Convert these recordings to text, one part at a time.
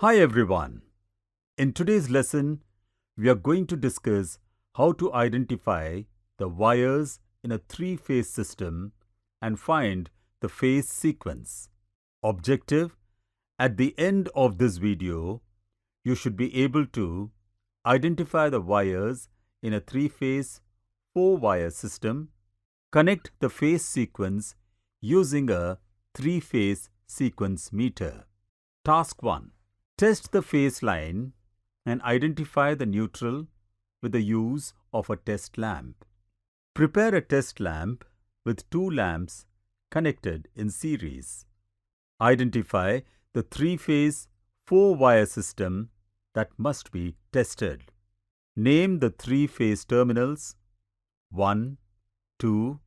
Hi everyone. In today's lesson, we are going to discuss how to identify the wires in a three-phase system and find the phase sequence. Objective: at the end of this video, you should be able to identify the wires in a three-phase, four-wire system, connect the phase sequence using a three-phase sequence meter. Task 1. Test the phase line and identify the neutral with the use of a test lamp. Prepare a test lamp with two lamps connected in series. Identify the three-phase, four-wire system that must be tested. Name the three-phase terminals 1, 2,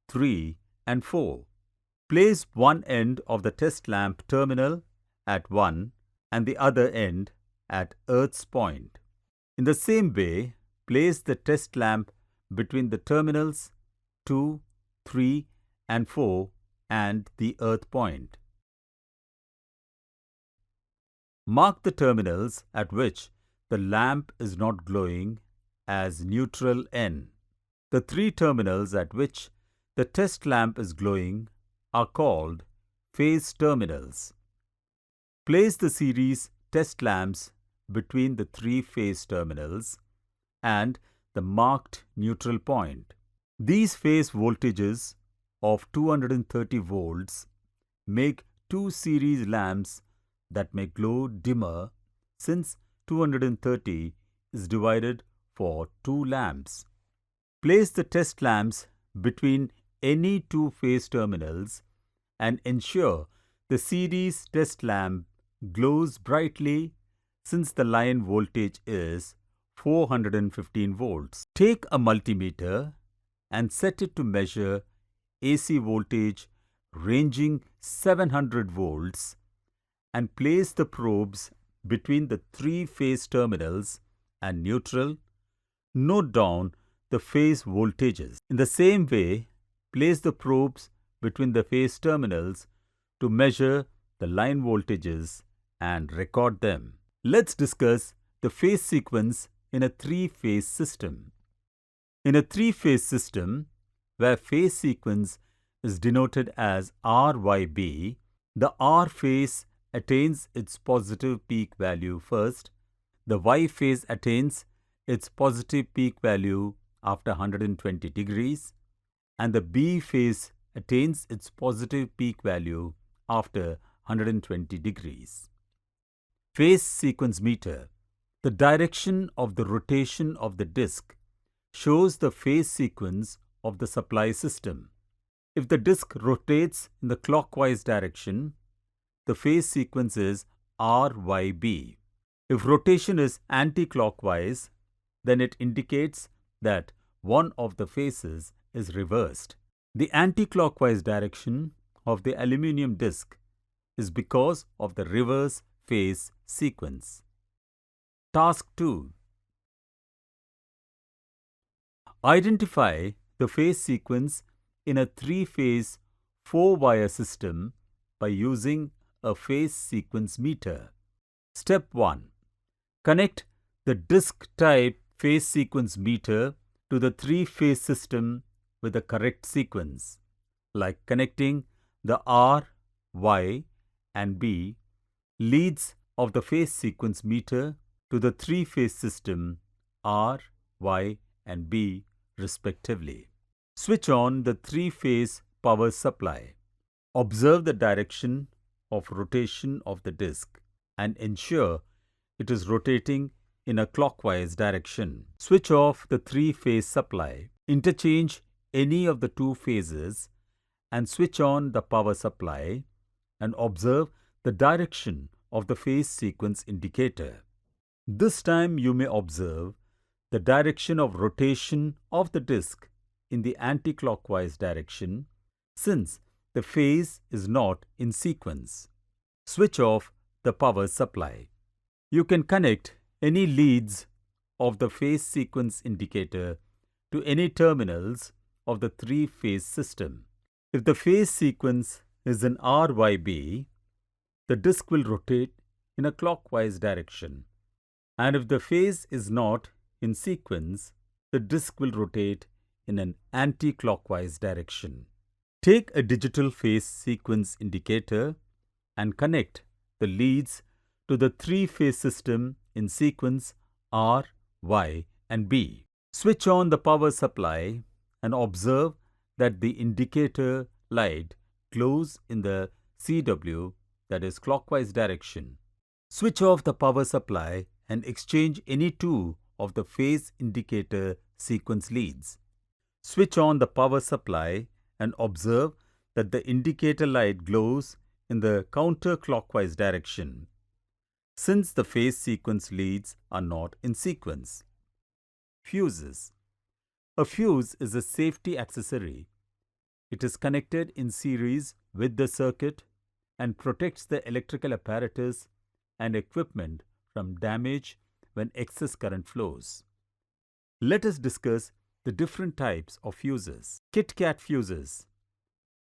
3, and 4. Place one end of the test lamp terminal at 1 and the other end at Earth's point. In the same way, place the test lamp between the terminals 2, 3, and 4 and the Earth point. Mark the terminals at which the lamp is not glowing as neutral N. The three terminals at which the test lamp is glowing are called phase terminals. Place the series test lamps between the three phase terminals and the marked neutral point. These phase voltages of 230 volts make two series lamps that may glow dimmer since 230 is divided for two lamps. Place the test lamps between any two phase terminals and ensure the series test lamp glows brightly since the line voltage is 415 volts. Take a multimeter and set it to measure AC voltage ranging 700 volts and place the probes between the three phase terminals and neutral. Note down the phase voltages. In the same way, place the probes between the phase terminals to measure the line voltages and record them. Let's discuss the phase sequence in a three-phase system. In a three-phase system, where phase sequence is denoted as RYB, the R phase attains its positive peak value first, the Y phase attains its positive peak value after 120 degrees, and the B phase attains its positive peak value after 120 degrees. Phase sequence meter. The direction of the rotation of the disk shows the phase sequence of the supply system. If the disk rotates in the clockwise direction, the phase sequence is RYB. If rotation is anti-clockwise, then it indicates that one of the phases is reversed. The anti-clockwise direction of the aluminum disk is because of the reverse phase sequence. Task 2. Identify the phase sequence in a three-phase, four-wire system by using a phase sequence meter. Step 1. Connect the disk-type phase sequence meter to the three-phase system with the correct sequence, like connecting the R, Y, and B leads of the phase sequence meter to the three-phase system R, Y, and B respectively. Switch on the three-phase power supply. Observe the direction of rotation of the disk and ensure it is rotating in a clockwise direction. Switch off the three-phase supply. Interchange any of the two phases and switch on the power supply and observe the direction of the phase sequence indicator. This time you may observe the direction of rotation of the disk in the anti-clockwise direction since the phase is not in sequence. Switch off the power supply. You can connect any leads of the phase sequence indicator to any terminals of the three-phase system. If the phase sequence is in RYB, the disk will rotate in a clockwise direction. And if the phase is not in sequence, the disc will rotate in an anti-clockwise direction. Take a digital phase sequence indicator and connect the leads to the three-phase system in sequence R, Y, and B. Switch on the power supply and observe that the indicator light glows in the CW, that is clockwise direction. Switch off the power supply and exchange any two of the phase indicator sequence leads. Switch on the power supply and observe that the indicator light glows in the counterclockwise direction, since the phase sequence leads are not in sequence. Fuses. A fuse is a safety accessory. It is connected in series with the circuit and protects the electrical apparatus and equipment from damage when excess current flows. Let us discuss the different types of fuses. Kit Kat fuses.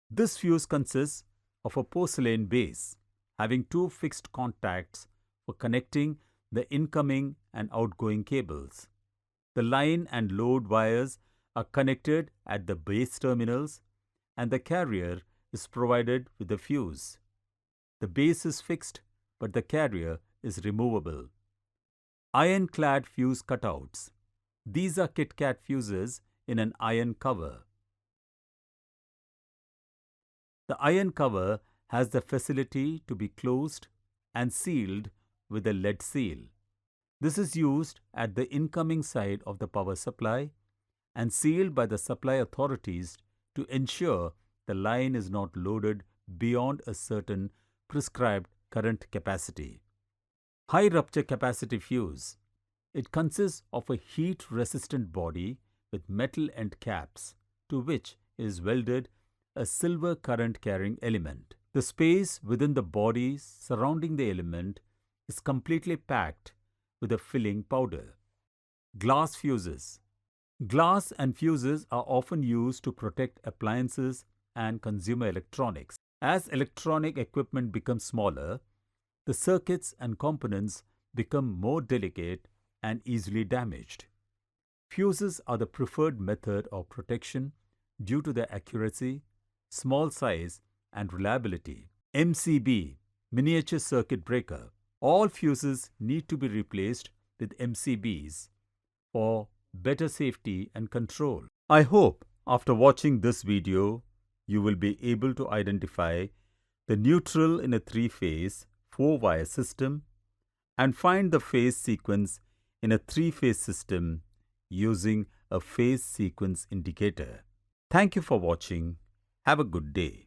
This fuse consists of a porcelain base having two fixed contacts for connecting the incoming and outgoing cables. The line and load wires are connected at the base terminals, and the carrier is provided with a fuse. The base is fixed, but the carrier is removable. Iron-clad fuse cutouts. These are Kit Kat fuses in an iron cover. The iron cover has the facility to be closed and sealed with a lead seal. This is used at the incoming side of the power supply and sealed by the supply authorities to ensure the line is not loaded beyond a certain prescribed current capacity. High rupture capacity fuse. It consists of a heat-resistant body with metal end caps, to which is welded a silver current-carrying element. The space within the body surrounding the element is completely packed with a filling powder. Glass fuses. Glass and fuses are often used to protect appliances and consumer electronics. As electronic equipment becomes smaller, the circuits and components become more delicate and easily damaged. Fuses are the preferred method of protection due to their accuracy, small size, and reliability. MCB, miniature circuit breaker. All fuses need to be replaced with MCBs for better safety and control. I hope after watching this video, you will be able to identify the neutral in a three-phase, four-wire system and find the phase sequence in a three-phase system using a phase sequence indicator. Thank you for watching. Have a good day.